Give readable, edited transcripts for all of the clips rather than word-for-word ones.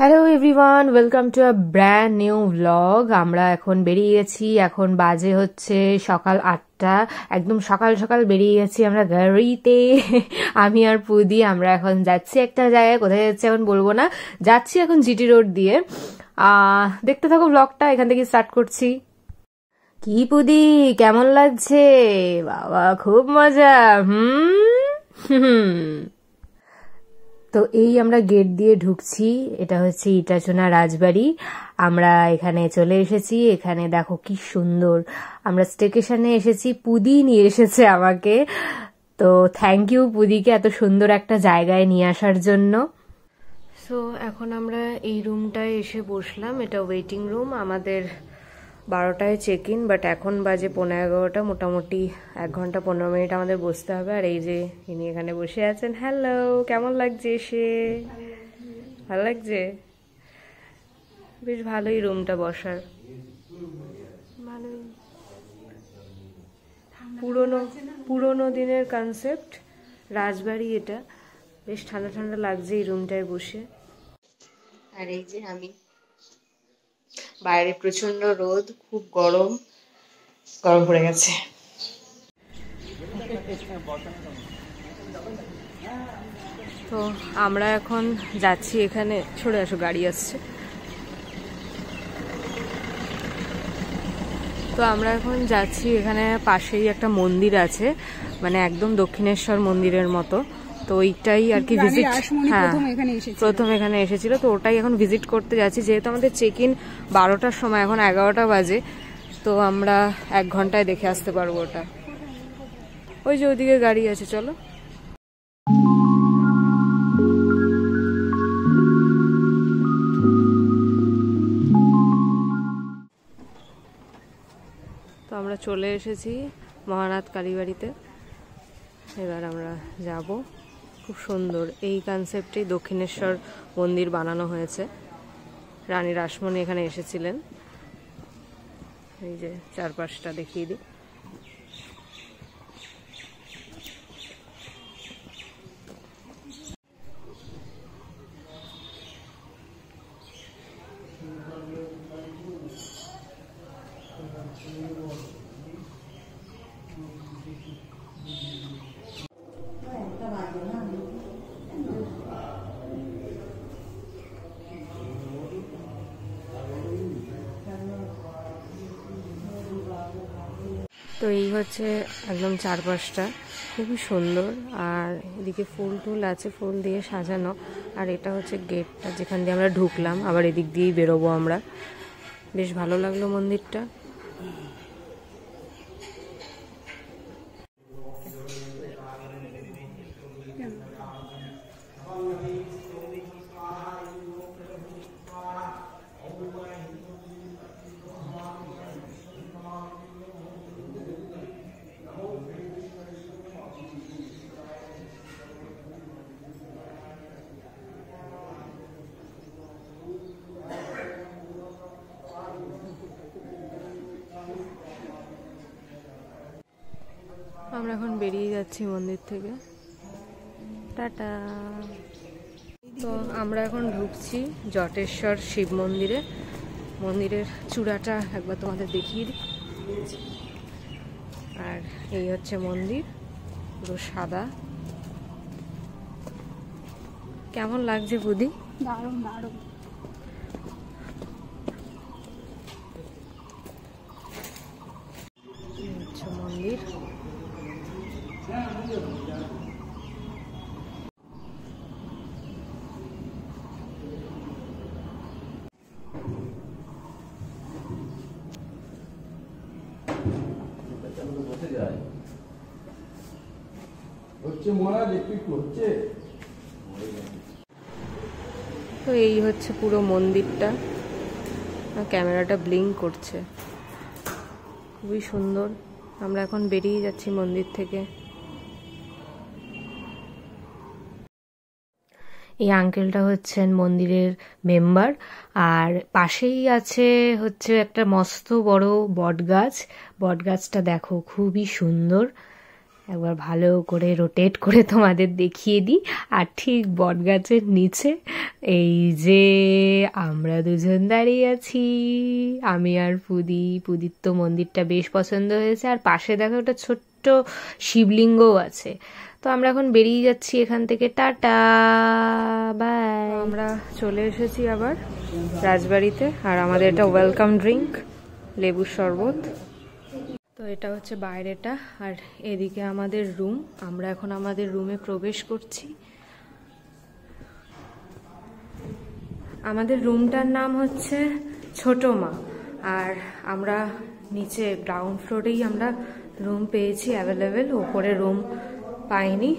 Hello everyone, welcome to a brand new vlog. আমরা এখন বেরিয়ে গেছি, এখন বাজে হচ্ছে সকাল 8টা। একদম সকাল সকাল বেরিয়ে গেছি আমরা গাড়িতে। আমি আর পুদি আমরা এখন যাচ্ছি একটা জায়গায়, কোথায় যাচ্ছি এখন বলবো না। যাচ্ছি এখন জিটি রোড দিয়ে। দেখতে থাকো ব্লগটা, এখান থেকে স্টার্ট করছি। কি পুদি, কেমন লাগছে? বাবা খুব মজা। হুম। তো এই আমরা গেট দিয়ে ঢুকছি, এটা হচ্ছে ইটাচোনা রাজবাড়ি। আমরা এখানে চলে এসেছি। এখানে দেখো কি সুন্দর, আমরা স্টেকেশনে এসেছি, পুদি নিয়ে এসেছে আমাকে। তো থ্যাংক ইউ পুদিকে এত সুন্দর একটা জায়গায় নিয়ে আসার জন্য। সো এখন আমরা এই রুমটায় এসে বসলাম, এটা ওয়েটিং রুম। আমাদের 12টায় চেক ইন, বাট এখন বাজে 11:15, মোটামুটি 1 ঘন্টা 15 মিনিট আমাদের বসতে হবে। আর এই যে ইনি এখানে বসে আছেন। হ্যালো, কেমন লাগছে এসে? ভালো লাগছে? বেশ ভালোই রুমটা বসার, ভালোই পুরোনো দিনের কনসেপ্ট রাজবাড়ি এটা। বেশ ঠান্ডা ঠান্ডা লাগছে এই রুমটায় বসে। আর এই যে আমি, বাইরে প্রচন্ড রোদ, খুব গরম পড়ে গেছে। তো আমরা এখন যাচ্ছি, এখানে সরে আসো, গাড়ি আসছে। তো আমরা এখন যাচ্ছি, এখানে পাশেই একটা মন্দির আছে, মানে একদম দক্ষিণেশ্বর মন্দিরের মতো। তো ওইটাই আর কি ভিজিট, হ্যাঁ প্রথম এখানে এসেছিল, তো ওটাই এখন ভিজিট করতে যাচ্ছি। যেহেতু আমাদের চেক ইন 12টার সময়, এখন 11টা বাজে, তো আমরা 1 ঘন্টায় দেখে আসতে পারবো ওটা। ওই যে ওইদিকে গাড়ি আছে, চলো। তো আমরা চলে এসেছি মহানাথ কালীবাড়িতে। এবার আমরা যাব। খুব সুন্দর এই কনসেপ্টে দক্ষিণেশ্বর মন্দির বানানো হয়েছে। রানী রাসমণি এখানে এসেছিলেন। এই যে চারপাশটা দেখিয়ে দিই। তো এই হচ্ছে একদম চারপাশটা, খুবই সুন্দর। আর এদিকে ফুল টুল আছে, ফুল দিয়ে সাজানো। আর এটা হচ্ছে গেটটা, যেখান দিয়ে আমরা ঢুকলাম, আবার এদিক দিয়েই বেরোবো আমরা। বেশ ভালো লাগলো মন্দিরটা। আমরা এখন বেরিয়ে যাচ্ছি মন্দির থেকে। টাটা। তো আমরা এখন ঢুকছি জটেশ্বর শিব মন্দিরে। মন্দিরের চূড়াটা একবার তোমাদের দেখিয়ে দিই। আর এই হচ্ছে মন্দির, পুরো সাদা। কেমন লাগছে বুদি? দারুণ দারুণ। মন্দির তো এই হচ্ছে পুরো মন্দিরটা। ক্যামেরাটা ব্লিঙ্ক করছে, খুবই সুন্দর। আমরা এখন বেরিয়ে যাচ্ছি মন্দির থেকে। এই আঙ্কেলটা হচ্ছেন মন্দিরের মেম্বার। আর পাশেই আছে হচ্ছে একটা মস্ত বড় বট গাছ। বট গাছটা দেখো খুবই সুন্দর। একবার ভালো করে রোটেট করে তোমাদের দেখিয়ে দিই। আর ঠিক বট গাছের নিচে এই যে আমরা দুজন দাঁড়িয়ে আছি, আমি আর পুদির তো মন্দিরটা বেশ পছন্দ হয়েছে। আর পাশে দেখো একটা ছোট্ট শিবলিঙ্গও আছে। তো আমরা এখন বেরিয়ে যাচ্ছি এখান থেকে, টাটা বাই। আমরা চলে এসেছি আবার রাজবাড়িতে, আর আমাদের এটা ওয়েলকাম ড্রিঙ্ক লেবুর শরবত। তো এটা হচ্ছে বাইরেটা, আর এদিকে আমাদের রুম। আমরা এখন আমাদের রুমে প্রবেশ করছি। আমাদের রুমটার নাম হচ্ছে ছোট মা, আর আমরা নিচে গ্রাউন্ড ফ্লোরেই আমরা রুম পেয়েছি অ্যাভেলেবেল, ওপরে রুম পাইনি।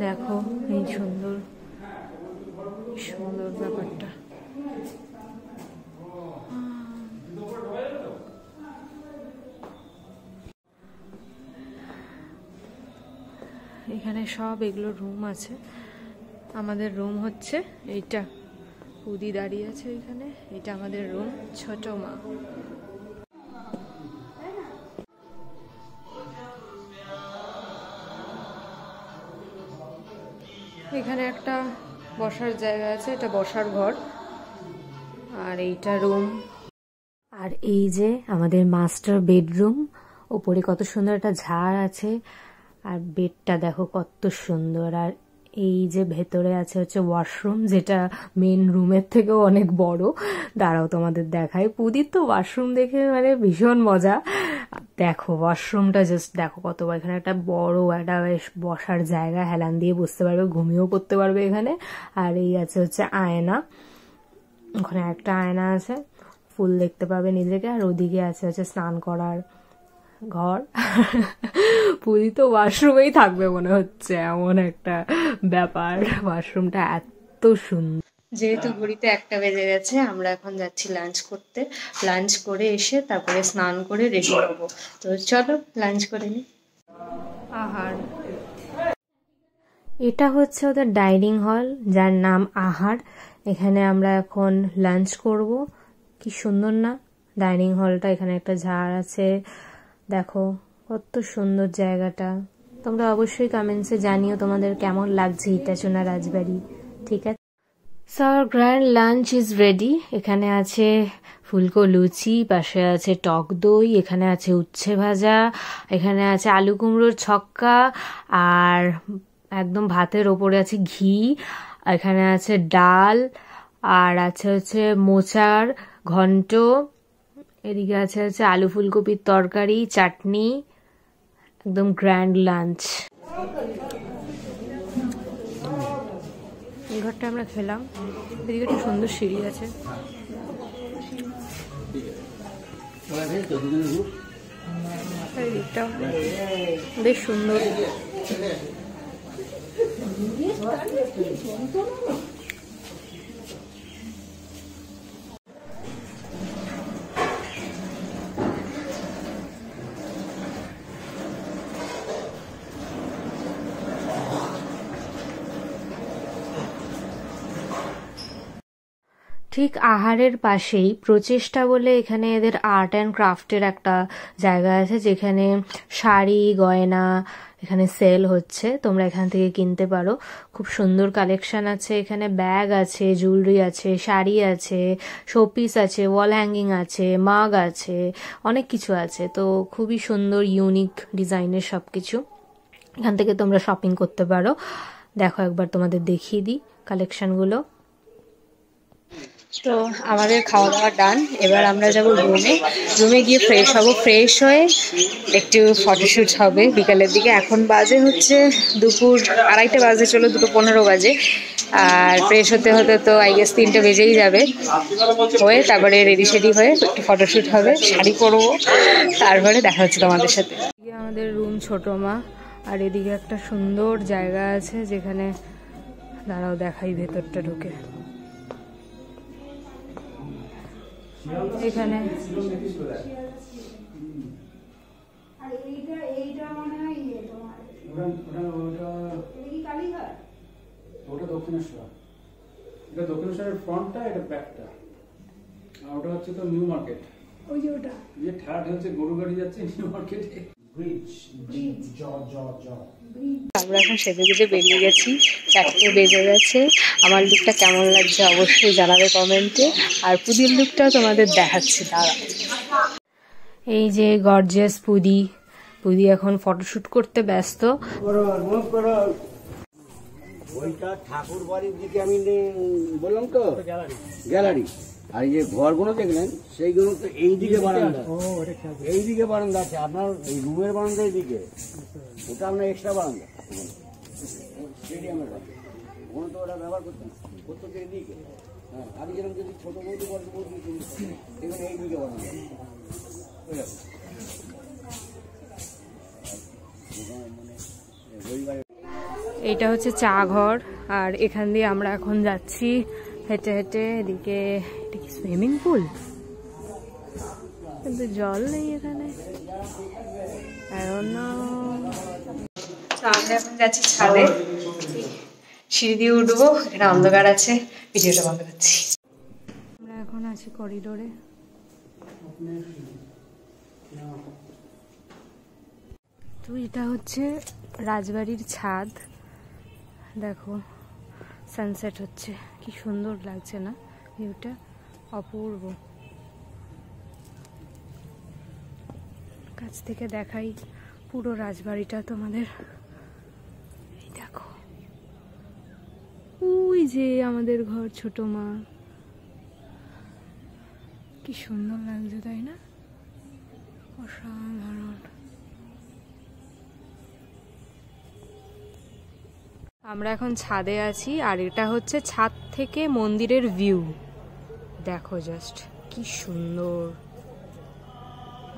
দেখো এই সুন্দর সুন্দর ব্যাপারটা। এখানে সব এগুলো রুম আছে। আমাদের রুম হচ্ছে এইটা, পুদি দাঁড়িয়ে আছে এখানে, এটা আমাদের রুম ছোট মা। এখানে একটা বসার জায়গা আছে, এটা বসার ঘর, আর এইটা রুম। আর এই যে আমাদের মাস্টার বেডরুম, ওপরে কত সুন্দর একটা ঝাড় আছে, আর বেডটা দেখো কত সুন্দর। আর এই যে ভেতরে আছে হচ্ছে ওয়াশরুম, যেটা মেন রুমের থেকেও অনেক বড়। দাঁড়াও তোমাদের দেখাই। পুদির তো ওয়াশরুম দেখে মানে ভীষণ মজা। দেখো ওয়াশরুমটা জাস্ট দেখো কত বড়। এখানে একটা বড় একটা বেশ বসার জায়গা, হেলান দিয়ে বসতে পারবে, ঘুমিয়েও পড়তে পারবে এখানে। আর এই আছে হচ্ছে আয়না, ওখানে একটা আয়না আছে, ফুল দেখতে পাবে নিজেকে। আর ওদিকে আছে হচ্ছে স্নান করার ঘর। পুরি তো ওয়াশরুমেই থাকবে মনে হচ্ছে, এমন একটা ব্যাপার। ওয়াশরুমটা এত সুন্দর। যেহেতু ঘড়িতে 1টা বেজে গেছে, আমরা এখন যাচ্ছি লাঞ্চ করতে। লাঞ্চ করে এসে তারপরে স্নান করে রেডি হবো। তো চলো লাঞ্চ করে নি। আহার, এটা হচ্ছে ওদের ডাইনিং হল, যার নাম আহার। এখানে আমরা এখন লাঞ্চ করব। কি সুন্দর না ডাইনিং হলটা। এখানে একটা ঝাড় আছে, দেখো কত সুন্দর জায়গাটা। তোমরা অবশ্যই কমেন্টসে জানিও তোমাদের কেমন লাগছে ইটাচোনা রাজবাড়ি। ঠিক আছে, so our grand lunch is ready. এখানে আছে ফুলকো লুচি, পাশে আছে টক দই, এখানে আছে উচ্ছে ভাজা, এখানে আছে আলু কুমড়োর ছক্কা, আর একদম ভাতের ওপরে আছে ঘি, এখানে আছে ডাল, আর আছে হচ্ছে মোচার ঘন্ট, এদিকে আছে হচ্ছে আলু ফুলকপির তরকারি, চাটনি। একদম গ্র্যান্ড লাঞ্চ। এই ঘরটা আমরা খেলাম। এদিকে একটা সুন্দর সিঁড়ি আছে। বেশ সুন্দর। ঠিক আহারের পাশেই প্রচেষ্টা বলে এখানে এদের আর্ট অ্যান্ড ক্রাফটের একটা জায়গা আছে, যেখানে শাড়ি গয়না এখানে সেল হচ্ছে। তোমরা এখান থেকে কিনতে পারো। খুব সুন্দর কালেকশন আছে এখানে। ব্যাগ আছে, জুয়েলারি আছে, শাড়ি আছে, শোপিস আছে, ওয়াল হ্যাঙ্গিং আছে, মাগ আছে, অনেক কিছু আছে। তো খুবই সুন্দর ইউনিক ডিজাইনের সব কিছু। এখান থেকে তোমরা শপিং করতে পারো। দেখো একবার তোমাদের দেখিয়ে দিই কালেকশনগুলো। তো আমাদের খাওয়া দাওয়া ডান। এবার আমরা যাব রুমে গিয়ে ফ্রেশ হব। ফ্রেশ হয়ে একটু ফটোশ্যুট হবে বিকালের দিকে। এখন বাজে হচ্ছে দুপুর 2:30 বাজে, চলো 2:15 বাজে। আর ফ্রেশ হতে হতে তো আই গেস 3টে বেজেই যাবে। হয়ে তারপরে রেডি সেডি হয়ে একটু ফটোশ্যুট হবে, শাড়ি পরবো, তারপরে দেখা হচ্ছে তোমাদের সাথে। আমাদের রুম ছোট মা, আর এদিকে একটা সুন্দর জায়গা আছে যেখানে, দাঁড়াও দেখাই ভেতরটা ঢুকে। এখানে দক্ষিণেশ্বরের ফ্রন্টটা, এটা ব্যাকটা, আর ওটা হচ্ছে তো নিউ মার্কেট। ওই যে ওটা যে ঠাট হচ্ছে গরু গাড়ি যাচ্ছে নিউ মার্কেটে। আমরা এখন সেজে গুজে বেরিয়ে গেছি, 4টে বেজে গেছে। আমার লুকটা কেমন লাগছে অবশ্যই জানাবে কমেন্টে, আর পুদির লুকটাও তোমাদের দেখাচ্ছি দাঁড়া। এই যে গর্জিয়াস পুদি এখন ফটোশুট করতে ব্যস্ত। ওইটা ঠাকুর বাড়ির দিকে আমি বললাম তো গ্যালারি, আর এই যে ঘরগুলো দেখলেন সেইগুলো তো এইদিকে বারান্দা, এইদিকে বারান্দা আছে আপনার, এই রুমের বারান্দা এইদিকে, ওটা আপনার এক্সট্রা বারান্দা স্টেডিয়ামের বারান্দা, ওখানে তো ওরা ব্যবহার করতেন, করতো তো এইদিকে। হ্যাঁ, আমি যেরকম যদি ছোটো বৌদি বড় বৌদি এগুলো এইদিকে বারান্দা। এইটা হচ্ছে চা ঘর, আর এখান দিয়ে আমরা এখন যাচ্ছি হেঁটে হেঁটে এদিকে। এটা কি সুইমিং পুল? কিন্তু জল নেই এখানে। আমরা এখন যাচ্ছি ছাদে, সিঁড়ি দিয়ে উঠবো, এখানে অন্ধকার আছে, ভিডিওটা বন্ধ করছি। আমরা এখন আছি করিডোরে। তো এটা হচ্ছে রাজবাড়ির ছাদ, দেখো সানসেট হচ্ছে, কি সুন্দর লাগছে না ভিউটা, অপূর্ব। কাছ থেকে দেখাই পুরো রাজবাড়িটা তোমাদের। এই দেখো, ওই যে আমাদের ঘর ছোট মা, কি সুন্দর লাগছে তাই না? অসাধারণ। আমরা এখন ছাদে আছি, আর এটা হচ্ছে ছাদ থেকে মন্দিরের ভিউ, দেখো জাস্ট কি সুন্দর।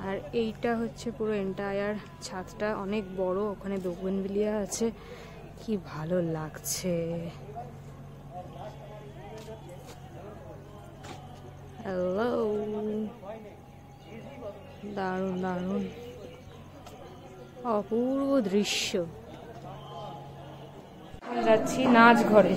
আর এইটা হচ্ছে পুরো এন্টায়ার ছাদটা, অনেক বড়, ওখানে দোকানবিলিয়া আছে, কি ভালো লাগছে। হ্যালো, দারুণ দারুণ অপূর্ব দৃশ্য। যাচ্ছি নাচ ঘরে।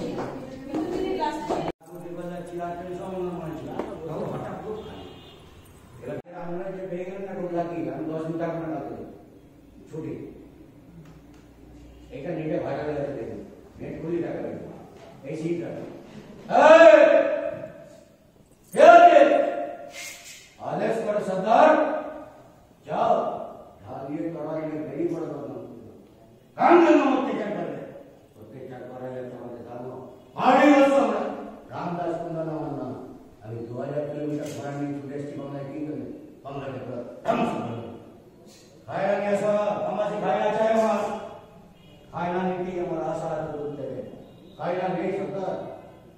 सरदार जाओ ढालिए कड़ाई में गई बड़ा काम करना अत्याचार कर रहे, अत्याचार कर रहे तुम्हारे सामने मारे बसो रामदास कुंदन मानना अभी 2000 किलोमीटर घोड़ा में टूरिस्ट बंगला की कर बंगला के पर हम सब खाया कैसा हम सिखाया चाहे वहां खाना नहीं की हमारा आशा तो दूध दे खाना नहीं सरदार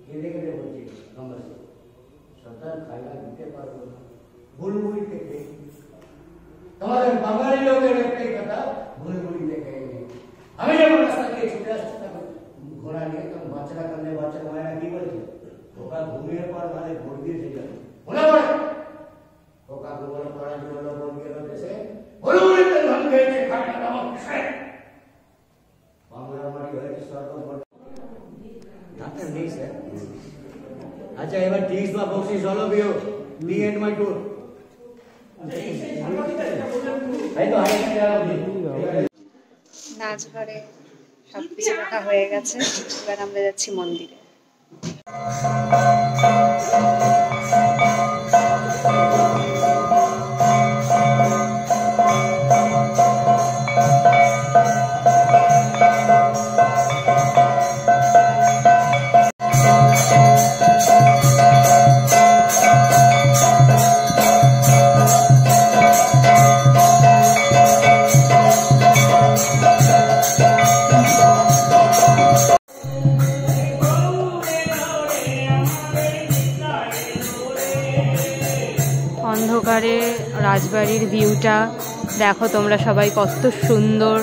ये देखे दे बच्चे नंबर सरदार खाना बीते पर भूल देखे तुम्हारे बंगाली लोग एक कथा भूल देखे हमें जब रास्ता के छोटा घोड़ा लिए तो बच्चा करने बच्चा माया की बोले तो का घूमे पर वाले बोल दिए थे होना पड़े तो का गोबर पड़ा जो लोग बोल के जैसे बोलो तो हम गए थे खाना नमक से बांग्ला हमारी घर की सर को नाटक नहीं सर। अच्छा एबार 30 बा बक्सिस হলো বিও মি এন্ড মাই ট্যুর নাচ ঘরে সবকিছু রাখা হয়ে গেছে, এবার আমরা যাচ্ছি মন্দিরে। অন্ধকারে রাজবাড়ির ভিউটা দেখো তোমরা সবাই, কত সুন্দর।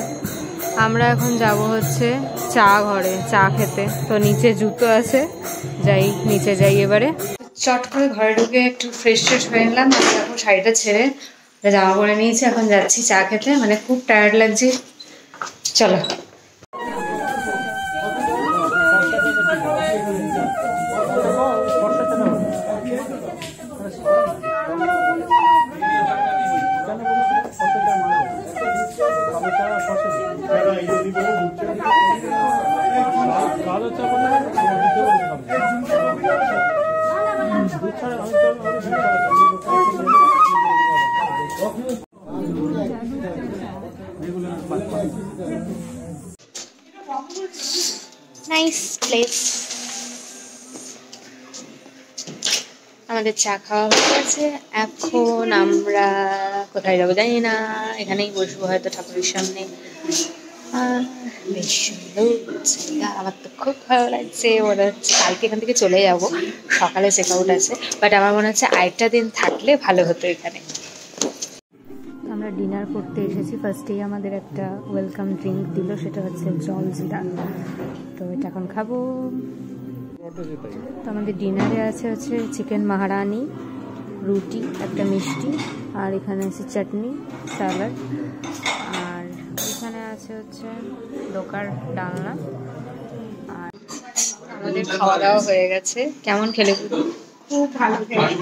আমরা এখন যাব হচ্ছে চা ঘরে চা খেতে, তো নিচে জুতো আছে, যাই নিচে যাই এবারে। চট করে ঘরে ঢুকে একটু ফ্রেশ ট্রেশ হয়ে নিলাম, আমি এখন শাড়িটা ছেড়ে জামা পরে নিয়েছি, এখন যাচ্ছি চা খেতে, মানে খুব টায়ার্ড লাগছে। চলো। Nice place. আমাদের চা খাওয়া হয়ে গেছে, এখন আমরা কোথায় যাবো জানি না, এখানেই বসবো হয়তো ঠাকুরের সামনে। বেশ সুন্দর জায়গা, আমার তো খুব ভালো লাগছে। মনে হচ্ছে কালকে এখান থেকে চলে যাব, সকালে চেক আউট আছে, বাট আমার মনে হচ্ছে আরেকটা দিন থাকলে ভালো হতো এখানে। আমরা ডিনার করতে এসেছি, ফার্স্টেই আমাদের একটা ওয়েলকাম ড্রিঙ্ক দিল, সেটা হচ্ছে জলজিরা, তো এটা এখন খাবো। তো আমাদের ডিনারে হচ্ছে চিকেন মাহারানি, রুটি, একটা মিষ্টি, আর এখানে আছে চাটনি, স্যালাড, আর এখানে আছে হচ্ছে ডোকার ডালনা। আর আমাদের খাওয়া দাওয়া হয়ে গেছে। কেমন খেলে? খুব ভালো খেলাম,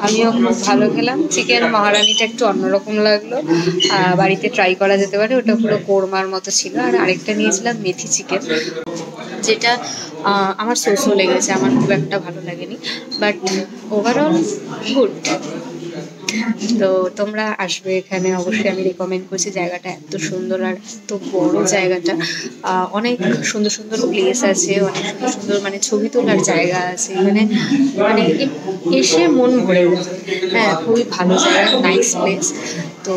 আমিও খুব ভালো খেলাম। চিকেন মহারানিটা একটু অন্যরকম লাগলো, বাড়িতে ট্রাই করা যেতে পারে, ওটা পুরো কোরমার মতো ছিল। আর আরেকটা নিয়েছিলাম মেথি চিকেন, যেটা আমার সোসও লেগেছে, আমার খুব একটা ভালো লাগেনি, বাট ওভারঅল গুড। তো তোমরা আসবে এখানে, অবশ্যই আমি রেকমেন্ড করছি। জায়গাটা এত সুন্দর, আর এত বড় জায়গাটা, অনেক সুন্দর সুন্দর প্লেস আছে, অনেক সুন্দর সুন্দর মানে ছবি তোলার জায়গা আছে এখানে, মানে এসে মন ভরে যাবে। হ্যাঁ, খুবই ভালো জায়গা, নাইস প্লেস। তো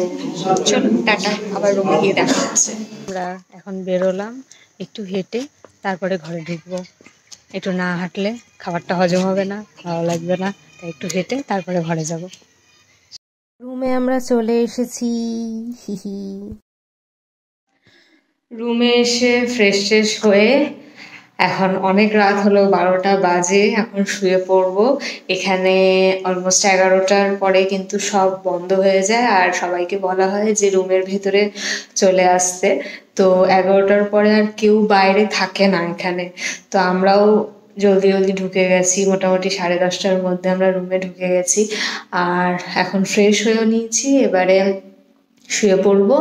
চলো টাটা, আবার রুমে গিয়ে দেখা হচ্ছে। আমরা এখন বেরোলাম একটু হেঁটে, তারপরে ঘরে ঢুকবো। একটু না হাঁটলে খাবারটা হজম হবে না, ভালো লাগবে না, তাই একটু হেঁটে তারপরে ঘরে যাব। রুমে আমরা চলে এসেছি। রুমে এসে ফ্রেশ ট্রেশ হয়ে এখন অনেক রাত হলো, 12টা বাজে, এখন শুয়ে পড়বো। এখানে অলমোস্ট 11টার পরে কিন্তু সব বন্ধ হয়ে যায়, আর সবাইকে বলা হয় যে রুমের ভেতরে চলে আসতে। তো 11টার পরে আর কেউ বাইরে থাকে না এখানে, তো আমরাও জলদি জলদি ঢুকে গেছি, মোটামুটি 10:30টার মধ্যে আমরা রুমে ঢুকে গেছি। আর এখন ফ্রেশ হয়েও নিয়েছি, এবারে শুয়ে পড়বো।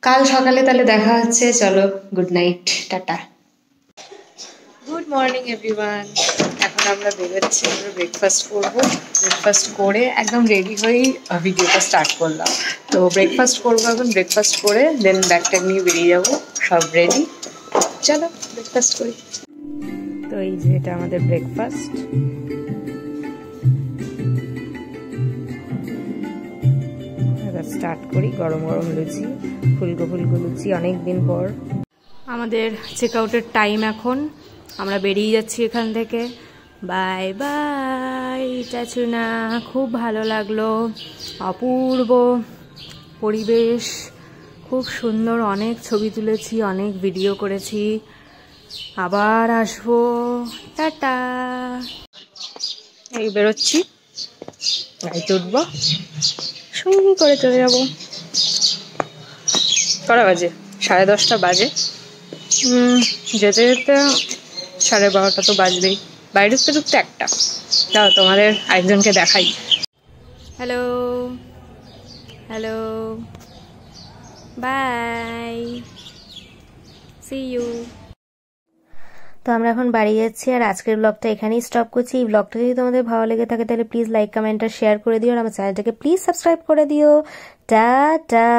কাল সকালে তাহলে দেখা হচ্ছে, চলো good night, tata. Good morning everyone, এখন আমরা বেরোচ্ছি, আমরা ব্রেকফাস্ট করবো। ব্রেকফাস্ট করে একদম রেডি হয়েই ভিডিওটা স্টার্ট করলাম। তো ব্রেকফাস্ট করবো, এখন ব্রেকফাস্ট করে দেন ব্যাগটা নিয়ে বেরিয়ে যাবো, সব রেডি, চলো ব্রেকফাস্ট করি। তো এই যে এটা আমাদের ব্রেকফাস্ট। এবার স্টার্ট করি। গরম গরম লুচি, ফুলকো ফুলকো লুচি, অনেক দিন পর। আমাদের চেক আউটের টাইম এখন, আমরা বেরিয়ে যাচ্ছি এখান থেকে। বাই বাই চাচুনা, খুব ভালো লাগলো, অপূর্ব পরিবেশ, খুব সুন্দর, অনেক ছবি তুলেছি, অনেক ভিডিও করেছি, আবার আসবো, টাটা। এই বেরোচ্ছি, গাড়িতে উঠবো, সঙ্গে করে চলে যাবো। কটা বাজে? 10:30 বাজে। যেতে যেতে 12:30 তো বাজবেই, বাইরে ঢুকতে ঢুকতে 1টা। যাও তোমাদের আরেকজনকে দেখাই। Hello hello, bye, see you. তো আমরা এখন বাড়ি যাচ্ছি, আর আজকের ব্লগটা এখানেই স্টপ করছি। এই ব্লগটা যদি তোমাদের ভালো লেগে থাকে তাহলে প্লিজ লাইক, কমেন্ট আর শেয়ার করে দিও, আর আমার চ্যানেলটাকে প্লিজ সাবস্ক্রাইব করে দিও। টাটা।